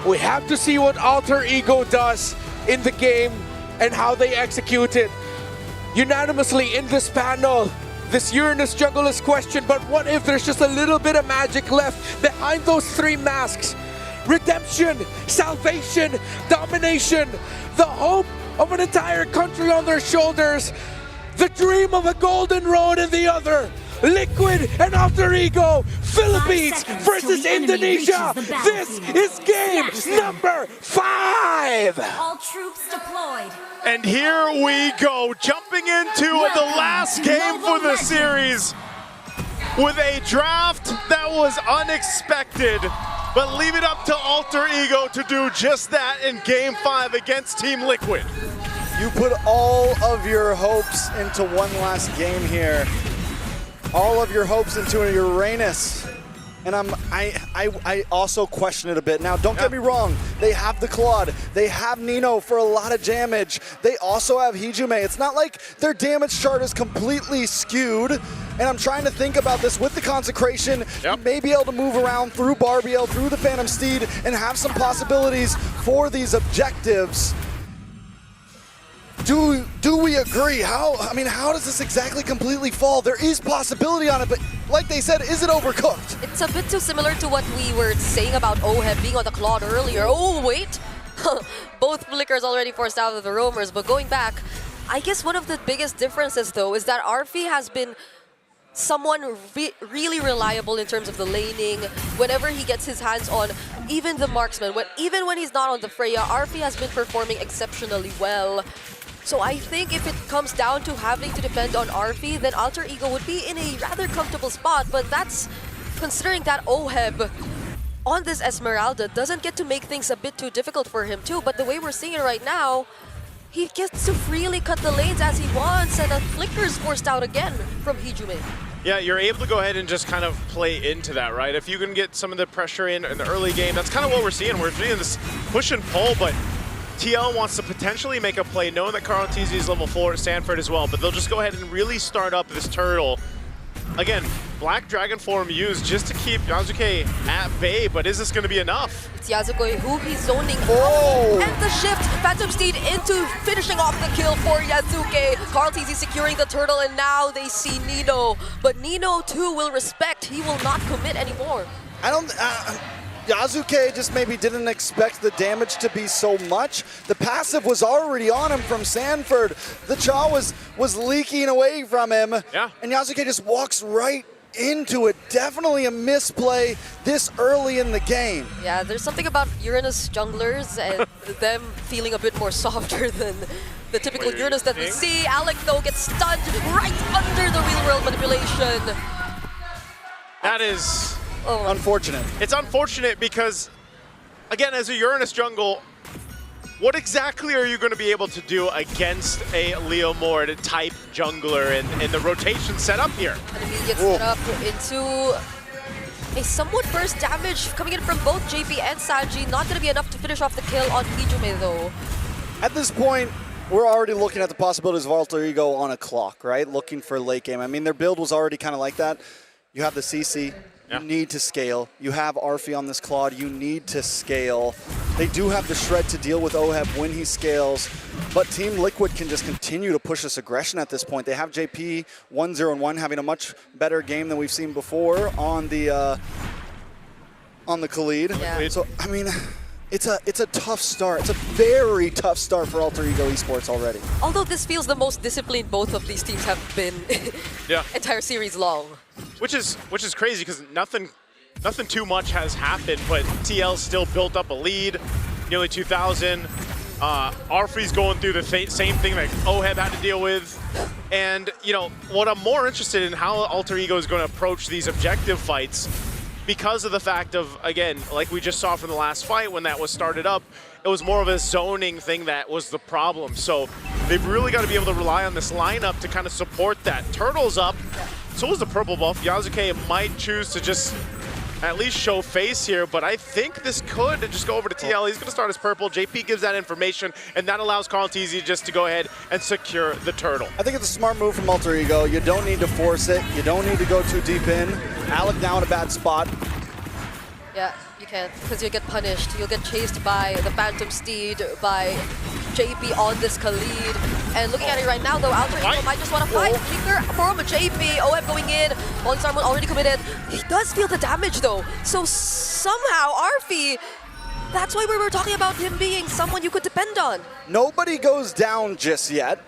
We have to see what Alter Ego does in the game and how they execute it. Unanimously in this panel, this Uranus jungle is questioned, but what if there's just a little bit of magic left behind those three masks? Redemption, salvation, domination, the hope of an entire country on their shoulders, the dream of a golden road in the other. Liquid and Alter Ego, Philippines versus Indonesia. This is game number 5. All troops deployed. And here we go, jumping into the last game for the series with a draft that was unexpected, but leave it up to Alter Ego to do just that in Game 5 against Team Liquid. You put all of your hopes into one last game here. All of your hopes into a Uranus. And I also question it a bit. Now, don't get me wrong. They have the Claude. They have Nino for a lot of damage. They also have Hijume. It's not like their damage chart is completely skewed. And I'm trying to think about this with the Consecration. You may be able to move around through Barbiel, through the Phantom Steed, and have some possibilities for these objectives. Do we agree? How does this exactly completely fall? There is possibility on it, but like they said, is it overcooked? It's a bit too similar to what we were saying about OHEB being on the Claude earlier. Oh, wait! Both Flickers already forced out of the roamers, but going back, I guess one of the biggest differences, though, is that Arfi has been someone really reliable in terms of the laning. Whenever he gets his hands on even the marksman, even when he's not on the Freya, Arfi has been performing exceptionally well. So I think if it comes down to having to depend on Arfi, then Alter Ego would be in a rather comfortable spot, but that's considering that OHEB on this Esmeralda doesn't get to make things a bit too difficult for him too, but the way we're seeing it right now, he gets to freely cut the lanes as he wants, and a Flicker's forced out again from Hijume. Yeah, you're able to go ahead and just kind of play into that, right? If you can get some of the pressure in the early game, that's kind of what we're seeing. We're seeing this push and pull, but TL wants to potentially make a play, knowing that Carl TZ is level 4 at Stanford as well, but they'll just go ahead and really start up this turtle. Again, Black Dragon form used just to keep Yasuke at bay, but is this going to be enough? It's Yasuke who he's zoning Oh. and the shift, Phantom Steed into finishing off the kill for Yasuke. Carl TZ securing the turtle, and now they see Nino, but Nino too will respect, he will not commit anymore. Yasuke just maybe didn't expect the damage to be so much. The passive was already on him from Sanford. The Cha was leaking away from him. Yeah. And Yasuke just walks right into it. Definitely a misplay this early in the game. Yeah, there's something about Uranus junglers and them feeling a bit more softer than the typical Uranus that we see. Alec, though, gets stunned right under the real world manipulation. That is unfortunate. It's unfortunate because, again, as a Uranus jungle, what exactly are you going to be able to do against a Leo Mord type jungler in the rotation setup here? And immediate setup into a somewhat burst damage coming in from both JP and Sanji. Not going to be enough to finish off the kill on Hijume, though. At this point, we're already looking at the possibilities of Alter Ego on a clock, right? Looking for late game. I mean, their build was already kind of like that. You have the CC. You need to scale. You have Arfi on this Claude. You need to scale. They do have the shred to deal with OHEB when he scales, but Team Liquid can just continue to push this aggression at this point. They have JP 1-0-1 having a much better game than we've seen before on the Khalid. Yeah. So I mean, it's a tough start. It's a very tough start for Alter Ego Esports already. Although this feels the most disciplined both of these teams have been entire series long. Which is crazy because nothing too much has happened, but TL still built up a lead, nearly 2,000. Arfi's going through the same thing that OHEB had to deal with. And, you know, what I'm more interested in how Alter Ego is going to approach these objective fights, because of the fact of, again, like we just saw from the last fight when that was started up, it was more of a zoning thing that was the problem. So they've really got to be able to rely on this lineup to kind of support that. Turtle's up, so is the purple buff. Yasuke might choose to just at least show face here, but I think this could just go over to TL. He's going to start as purple. JP gives that information, and that allows Carl TZ just to go ahead and secure the turtle. I think it's a smart move from Alter Ego. You don't need to force it. You don't need to go too deep in. Alec now in a bad spot. Yeah, Can't, because you'll get punished. You'll get chased by the Phantom Steed, by JP on this Khalid. And looking at it right now, though, Alter Ego might just want to fight. Flicker from JP. OM going in. Falling Star Moon already committed. He does feel the damage, though. So somehow, Arfi, that's why we were talking about him being someone you could depend on. Nobody goes down just yet.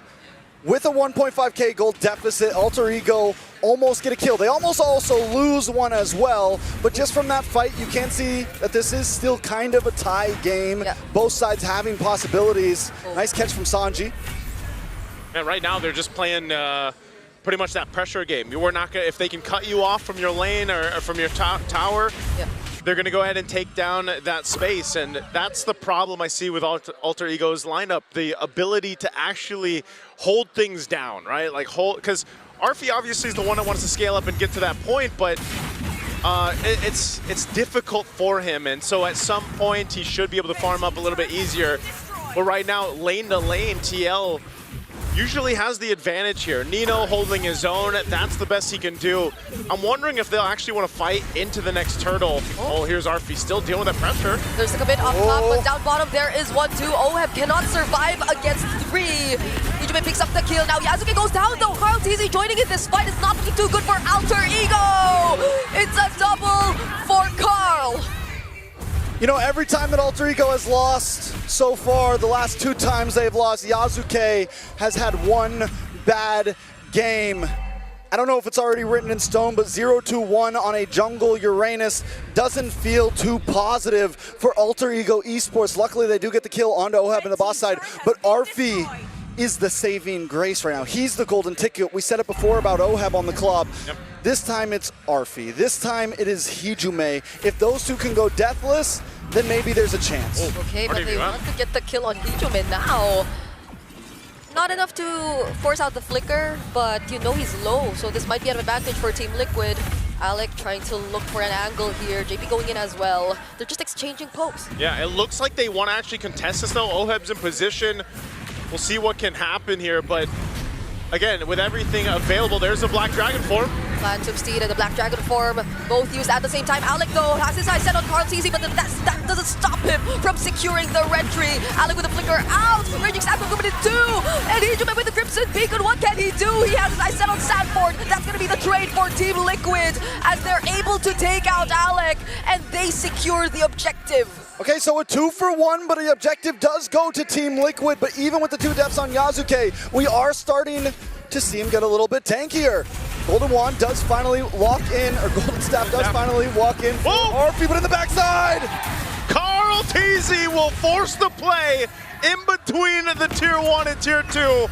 With a 1.5k gold deficit, Alter Ego almost get a kill. They almost also lose one as well, but just from that fight, you can see that this is still kind of a tie game. Yeah. Both sides having possibilities. Nice catch from Sanji. And right now, they're just playing pretty much that pressure game. You were not gonna, if they can cut you off from your lane or from your tower, Yeah. they're going to go ahead and take down that space, and that's the problem I see with Alter Ego's lineup, the ability to actually hold things down, right? Like hold, because Arfi obviously is the one that wants to scale up and get to that point, but it's difficult for him, and so at some point he should be able to farm up a little bit easier. But right now, lane to lane, TL usually has the advantage here. Nino holding his own, that's the best he can do. I'm wondering if they'll actually want to fight into the next turtle. Oh, here's Arfi still dealing with that pressure. There's a commit up top, but down bottom there is 1-2. OHEB cannot survive against 3. Ijume picks up the kill. Now Yasuke goes down though. Carl TZ joining in this fight is not looking too good for Alter Ego. It's a double for Carl. You know, every time that Alter Ego has lost so far, the last 2 times they've lost, Yasuke has had one bad game. I don't know if it's already written in stone, but 0-1 on a jungle Uranus doesn't feel too positive for Alter Ego Esports. Luckily, they do get the kill onto OHEB in the boss side, but Arfi is the saving grace right now. He's the golden ticket. We said it before about OHEB on the club. Yep. This time it's Arfi. This time it is Hijume. If those two can go deathless, then maybe there's a chance. Okay, but they want to get the kill on Hijume now. Not enough to force out the flicker, but you know he's low, so this might be an advantage for Team Liquid. Alec trying to look for an angle here. JP going in as well. They're just exchanging pokes. Yeah, it looks like they want to actually contest this though. OHEB's in position. We'll see what can happen here, but again, with everything available, there's a Black Dragon form. Phantom Steed and the Black Dragon form, both used at the same time. Alec, though, has his eyes set on Carl TZ, but that doesn't stop him from securing the red tree. Alec with a flicker out, Raging Snap coming in 2, and Hijume with the Crimson Beacon. What can he do? He has his eyes set on Sanford. That's going to be the trade for Team Liquid as they're able to take out Alec, and they secure the objective. Okay, so a 2-for-1, but the objective does go to Team Liquid, but even with the 2 deaths on Yasuke, we are starting to see him get a little bit tankier. Golden Wand does finally lock in, or Golden Staff does finally walk in for Arfi, but in the backside! Carl TZ will force the play in between the Tier 1 and Tier 2,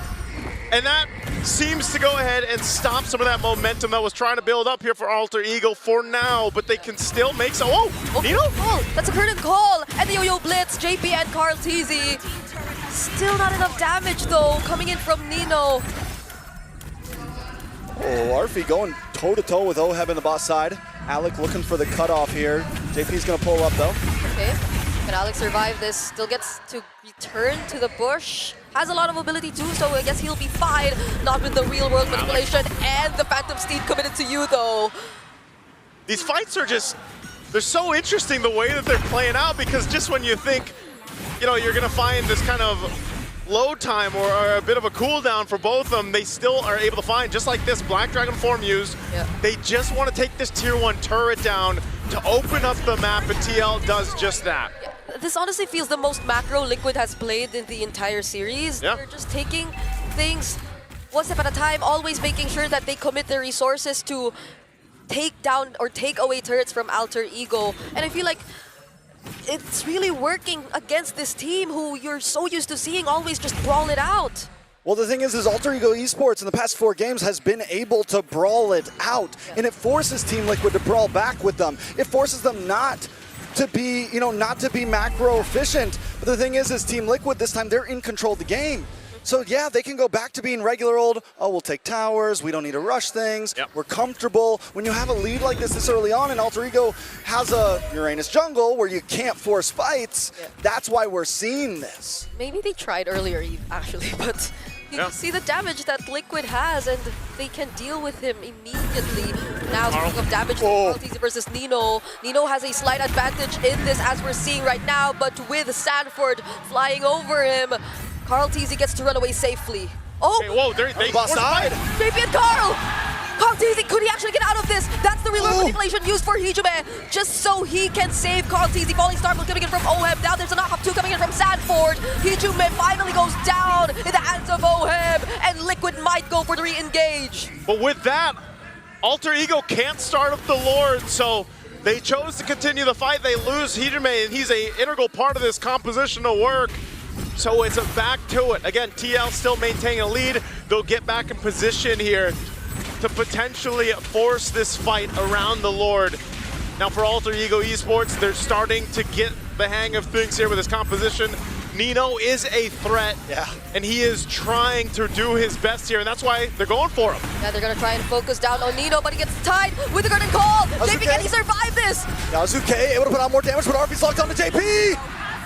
and that seems to go ahead and stop some of that momentum that was trying to build up here for Alter Ego for now, but they can still make some. Oh, Nino? Oh, that's a curtain call, and the Yo-Yo Blitz, JP and Carl TZ. Still not enough damage, though, coming in from Nino. Oh, Arfi going toe-to-toe with OHEB in the boss side. Alec looking for the cutoff here. JP's gonna pull up though. Okay, can Alex survive this? Still gets to return to the bush. Has a lot of mobility too, so I guess he'll be fine. Not with the real world manipulation and the Phantom Steed committed to you though. These fights are just, they're so interesting the way that they're playing out, because just when you think, you know, you're gonna find this kind of load time or a bit of a cooldown for both of them, they still are able to find, just like this Black Dragon form used. Yeah. They just want to take this Tier 1 turret down to open up the map, and TL does just that. This honestly feels the most macro Liquid has played in the entire series. Yeah. They're just taking things one step at a time, always making sure that they commit their resources to take down or take away turrets from Alter Ego. And I feel like it's really working against this team who you're so used to seeing always just brawl it out. Well, the thing is Alter Ego Esports in the past 4 games has been able to brawl it out, and it forces Team Liquid to brawl back with them. It forces them not to be, you know, not to be macro efficient. But the thing is Team Liquid this time, they're in control of the game. So yeah, they can go back to being regular old, oh, we'll take towers, we don't need to rush things, we're comfortable. When you have a lead like this early on, and Alter Ego has a Uranus jungle where you can't force fights, that's why we're seeing this. Maybe they tried earlier, actually, but You Yeah. see the damage that Liquid has, and they can deal with him immediately. Now, speaking of damage, Carlteasy versus Nino. Nino has a slight advantage in this, as we're seeing right now, but with Sanford flying over him, Carlteasy gets to run away safely. Oh! Okay, whoa, they Boss side. JP and Carl! Carlteasy, could he actually get out of this? That's the real manipulation used for Hijime, just so he can save Carlteasy. Falling Star Blue coming in from Oheb. Now there's a knockup 2 coming in from Sanford. Hijime finally goes down in the hands of Oheb, and Liquid might go for the re-engage. But with that, Alter Ego can't start up the Lord, so they chose to continue the fight. They lose Hijime, and he's an integral part of this composition to work. So it's a back to it. Again, TL still maintaining a lead. They'll get back in position here to potentially force this fight around the Lord. Now for Alter Ego Esports, they're starting to get the hang of things here with this composition. Nino is a threat, and he is trying to do his best here, and that's why they're going for him. Yeah, they're gonna try and focus down on Nino, but he gets tied with the curtain call. JP, can he survive this? Yasuke able to put on more damage, but RP's locked onto JP.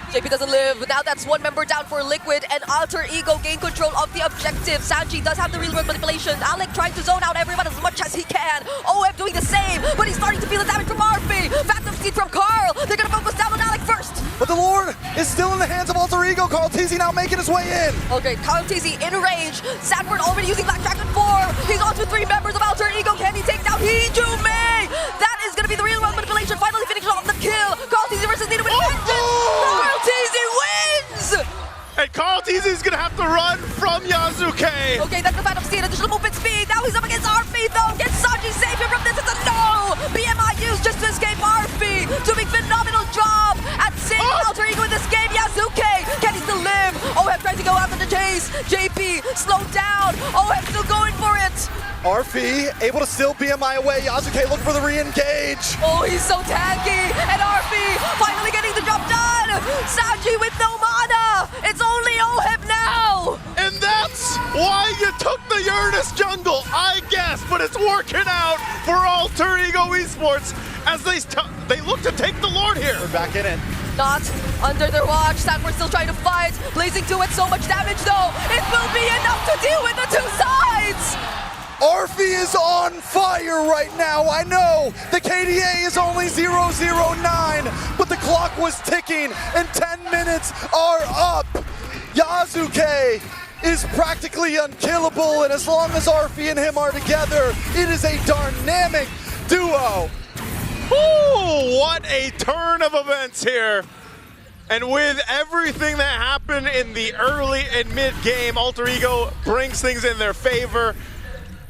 JP doesn't live. Now that's 1 member down for Liquid, and Alter Ego gain control of the objective. Sanji does have the real world manipulation. Alec trying to zone out everyone as much as he can. OF doing the same, but he's starting to feel the damage from RP. Phantom Steed from Carl. They're gonna focus down on Alec first. But the Lord is still in the hands of Alter Ego. Carlteasy now making his way in. Okay, Carlteasy in range. Sanford already using Black Dragon 4. He's on to 3 members of Alter Ego. Can he take down Hijime? That is gonna be the real world manipulation. Finally finishing off the kill. Carlteasy versus Nino with vengeance. Carlteasy wins! And Carlteasy is gonna have to run from Yasuke. Okay, that's the Phantom Steed, additional movement speed. Now he's up against RP though. Can Sanji save him from this? It's a no! BMI used just to escape RP. Doing phenomenal job at saving Alter Ego in this game. Yasuke, can he still live? OF trying to go after the chase. JP, slow down. OF still going for it. RP able to steal BMI away. Yasuke looking for the re-engage. Oh, he's so tanky. And RP finally getting the job done. Sanji with no mana. It's only OHEB now. And that's why you took the Uranus jungle, I guess, but it's working out for Alter Ego Esports as they look to take the Lord here. We're back in it. Not under their watch. Sanford still trying to fight. Blazing 2 with so much damage though. It will be enough to deal with the 2 sides. Arfi is on fire right now. I know the KDA is only 009, but the clock was ticking and 10 minutes are up. Yasuke is practically unkillable, and as long as Arfi and him are together, it is a dynamic duo. Ooh, what a turn of events here. And with everything that happened in the early and mid game, Alter Ego brings things in their favor.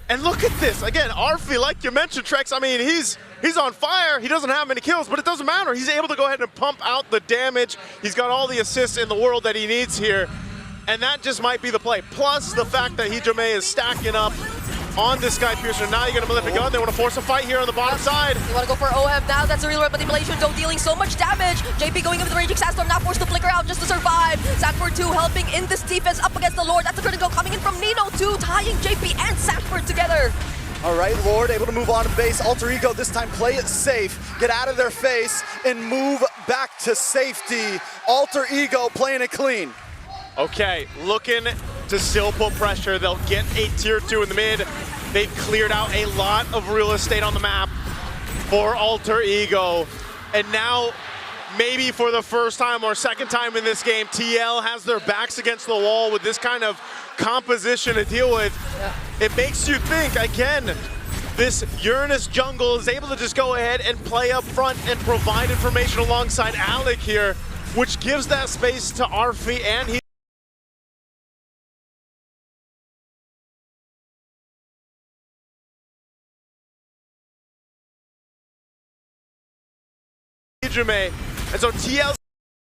And look at this, again, Arfi, like you mentioned, Trex, I mean, he's on fire, he doesn't have many kills, but it doesn't matter. He's able to go ahead and pump out the damage. He's got all the assists in the world that he needs here, and that just might be the play. Plus the fact that Hijime is stacking up on this guy Piercer. Now you're gonna flip a gun. They want to force a fight here on the bottom side. You want to go for OF now. That's a real world manipulation, though, dealing so much damage. JP going in with the Raging Sandstorm, now forced to flicker out just to survive. Sanford 2 helping in this defense up against the Lord. That's a critical coming in from Nino 2, tying JP and Sanford together. All right, Lord able to move on to base. Alter Ego this time play it safe, get out of their face, and move back to safety. Alter Ego playing it clean. Okay, looking to still put pressure. They'll get a tier 2 in the mid. They've cleared out a lot of real estate on the map for Alter Ego. And now, maybe for the first time or second time in this game, TL has their backs against the wall with this kind of composition to deal with. It makes you think, again, this Uranus jungle is able to just go ahead and play up front and provide information alongside Alec here, which gives that space to Arfi and Hijime. And so TL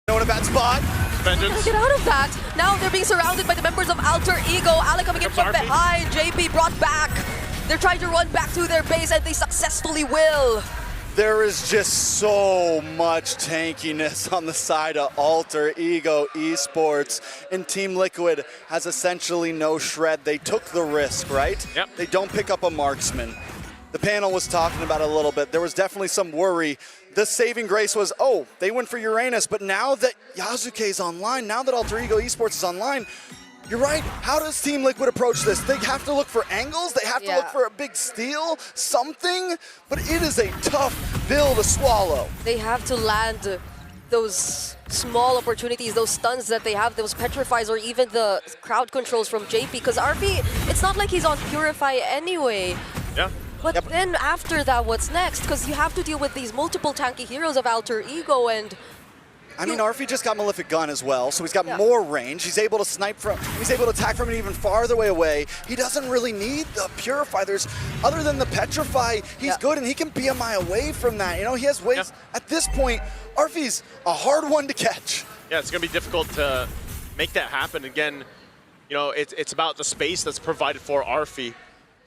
in a bad spot. Vengeance. Get out of that. Now they're being surrounded by the members of Alter Ego. Alec coming in from RP. behind. JP brought back. They're trying to run back to their base, and they successfully will. There is just so much tankiness on the side of Alter Ego Esports, and Team Liquid has essentially no shred. They took the risk, right? Yep. They don't pick up a marksman. The panel was talking about it a little bit. There was definitely some worry. The saving grace was, oh, they went for Uranus, but now that Yasuke's online, now that Alter Ego Esports is online, you're right. How does Team Liquid approach this? They have to look for angles. They have to look Yeah. for a big steal, something. But it is a tough pill to swallow. They have to land those small opportunities, those stuns that they have, those petrifies, or even the crowd controls from JP. Because RP, it's not like he's on Purify anyway. Yeah. But Yep. then after that, what's next? Because you have to deal with these multiple tanky heroes of Alter Ego, and I mean, Arfi just got Malefic Gun as well, so he's got Yeah. more range. He's able to snipe from, he's able to attack from an even farther way away. He doesn't really need the Purify. Other than the Petrify, he's Yeah. good and he can be a mile away from that. You know, he has ways, Yeah. at this point, Arfi's a hard one to catch. Yeah, it's going to be difficult to make that happen. Again, you know, it's about the space that's provided for Arfi.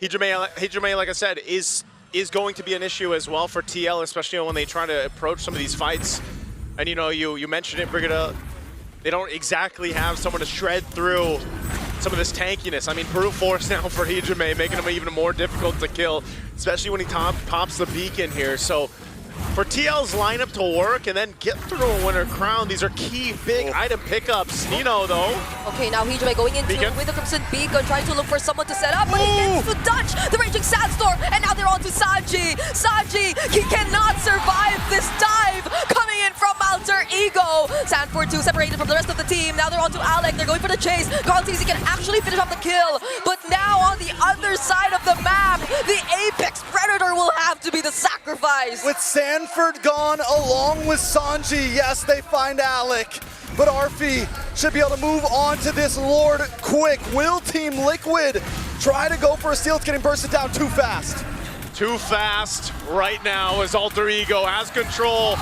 Hijime, like I said, is going to be an issue as well for TL, especially when they try to approach some of these fights. And you know, you mentioned it, Brigitte, they don't exactly have someone to shred through some of this tankiness. I mean, brute force now for Hijime, making him even more difficult to kill, especially when he pops the beacon here. So for TL's lineup to work and then get through a winner crown, these are key big item pickups. Nino, though. okay, now Hijime going into Beacon. with the Crimson Beacon, trying to look for someone to set up, but he gets to dodge the Raging Sandstorm, and now they're on to Sanji. Sanji, he cannot survive this dive coming in from Alter Ego. Sanford 2 separated from the rest of the team. Now they're on to Alec. They're going for the chase. Carl TZ can actually finish off the kill, but now on the other side of the map, the Apex Predator will have to be the sacrifice. With Sanford gone along with Sanji, yes, they find Alec. But Arfi should be able to move on to this Lord quick. Will Team Liquid try to go for a steal? It's getting bursted down too fast. Too fast right now as Alter Ego has control.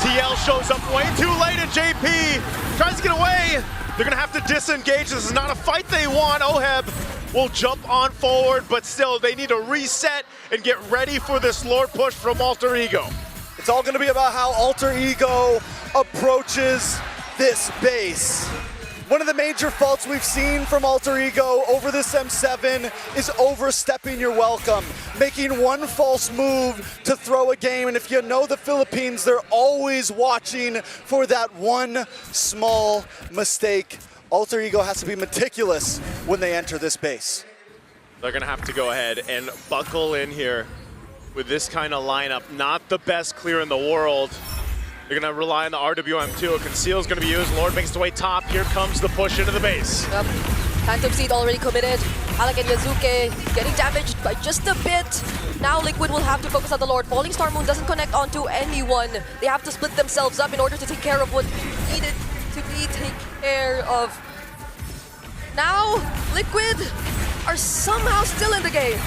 TL shows up way too late, and JP tries to get away. They're gonna have to disengage. This is not a fight they want. Oheb will jump on forward, but still they need to reset and get ready for this Lord push from Alter Ego. It's all gonna be about how Alter Ego approaches this base. One of the major faults we've seen from Alter Ego over this M7 is overstepping your welcome, making one false move to throw a game. And if you know the Philippines, they're always watching for that one small mistake. Alter Ego has to be meticulous when they enter this base. They're gonna have to go ahead and buckle in here with this kind of lineup. Not the best clear in the world. They're gonna rely on the RWM2. A conceal's gonna be used. Lord makes his way top. Here comes the push into the base. Yep. Phantom Seed already committed. Alec and Yazuke getting damaged by just a bit. Now Liquid will have to focus on the Lord. Falling Star Moon doesn't connect onto anyone. They have to split themselves up in order to take care of what needed to be taken care of. Now Liquid are somehow still in the game.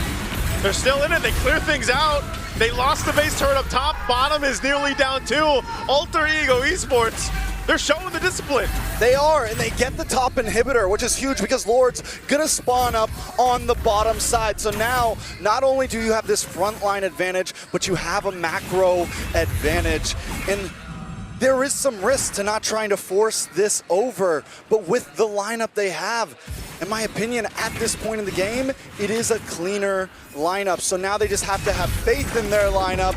They're still in it. They clear things out. They lost the base turret up top. Bottom is nearly down too. Alter Ego Esports, they're showing the discipline. They are, and they get the top inhibitor, which is huge because Lord's gonna spawn up on the bottom side. So now, not only do you have this frontline advantage, but you have a macro advantage. And there is some risk to not trying to force this over, but with the lineup they have, in my opinion, at this point in the game, it is a cleaner lineup. So now they just have to have faith in their lineup,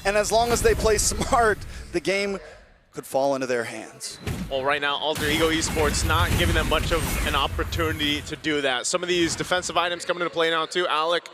and as long as they play smart, the game could fall into their hands. Well, right now, Alter Ego Esports not giving them much of an opportunity to do that. Some of these defensive items coming into play now too. Alec,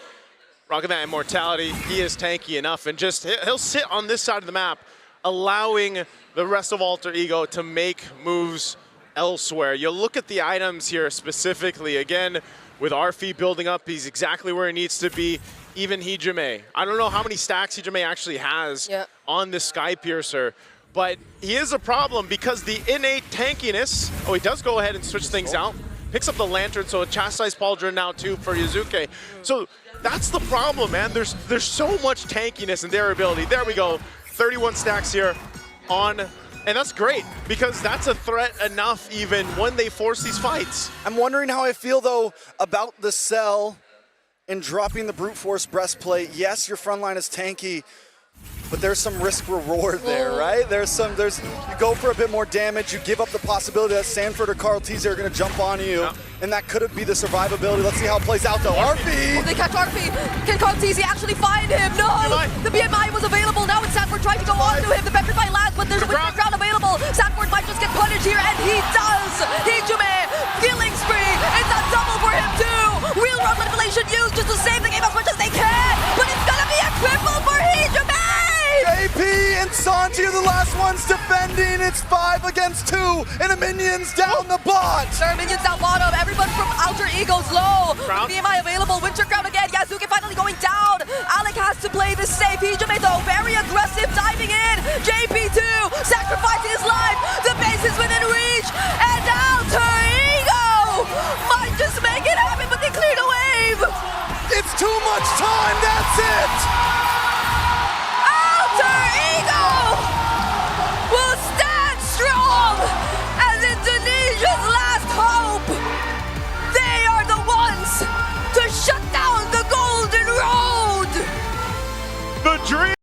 rocking that immortality. He is tanky enough, and just he'll sit on this side of the map, allowing the rest of Alter Ego to make moves elsewhere. You look at the items here specifically. Again, with Arfi building up, he's exactly where he needs to be. Even Hijime. I don't know how many stacks Hijime actually has on this Sky Piercer, but he is a problem because the innate tankiness, he does go ahead and switch things out. Picks up the Lantern, so a Chastised Pauldron now too for Yazuke. So that's the problem, man. There's so much tankiness and durability. There we go. 31 stacks here on, and that's great because that's a threat enough even when they force these fights. I'm wondering how I feel though about the cell and dropping the brute force breastplate. Yes, your front line is tanky, but there's some risk reward there, right? You go for a bit more damage, you give up the possibility that Sanford or Carl TZ are gonna jump on you, and that could be the survivability. Let's see how it plays out though. Arfi! Oh, they catch Arfi. Can Carl TZ actually find him? No! The BMI was available. Now it's Sanford trying to go on to him. The Petrify lands, but there's a winter ground available. Sanford might just get punished here, and he does! Hijime, killing spree! Multi are the last ones defending. It's 5 against 2, and the minions down the bot. There are minions down bottom. Everyone from Alter Ego's low. Crown. BMI available. Winter Crown again. Yasuke finally going down. Alec has to play this safe. Hijime though, very aggressive.